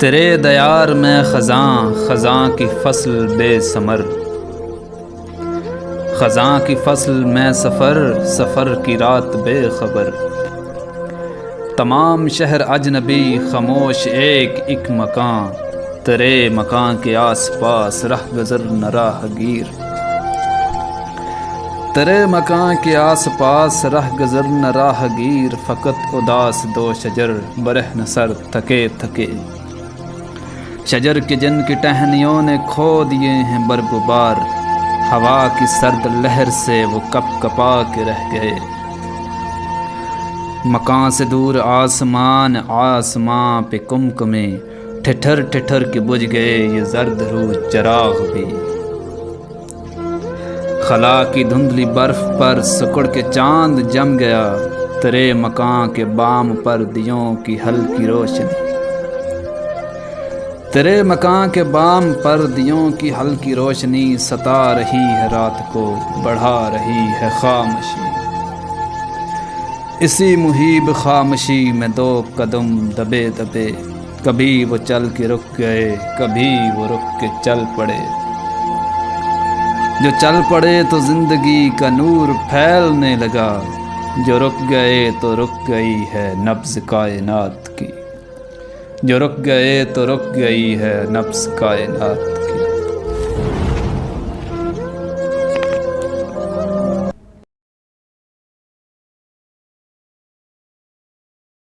تیرے دیار میں خزاں خزاں کی فصل بے ثمر، خزاں کی فصل میں سفر سفر کی رات بے خبر، تمام شہر اجنبی خاموش ایک ایک مکان، تیرے مکان کے آس پاس رہ گزر نہ راہ گیر، تیرے مکان کے آس پاس رہ گزر نہ راہ گیر، فقط اداس دو شجر برہ نہ سر تھکے تھکے، شجر کے جن کی ٹہنیوں نے کھو دیے ہیں برگبار، ہوا کی سرد لہر سے وہ کپ کپا کے رہ گئے، مکان سے دور آسمان آسمان پہ کمکمے، ٹھٹھر ٹھٹھر کے بجھ گئے یہ زرد روح چراغ بھی، خلا کی دھندلی برف پر سکڑ کے چاند جم گیا، تیرے مکان کے بام پر دیوں کی ہلکی روشنی، تیرے مکان کے بام پر دیوں کی ہلکی روشنی ستا رہی ہے رات کو، بڑھا رہی ہے خاموشی، اسی محیب خاموشی میں دو قدم دبے دبے، کبھی وہ چل کے رک گئے کبھی وہ رک کے چل پڑے، جو چل پڑے تو زندگی کا نور پھیلنے لگا، جو رک گئے تو رک گئی ہے نبض کائنات کی، جو رک گئے تو رک گئی ہے نبض کائنات کی۔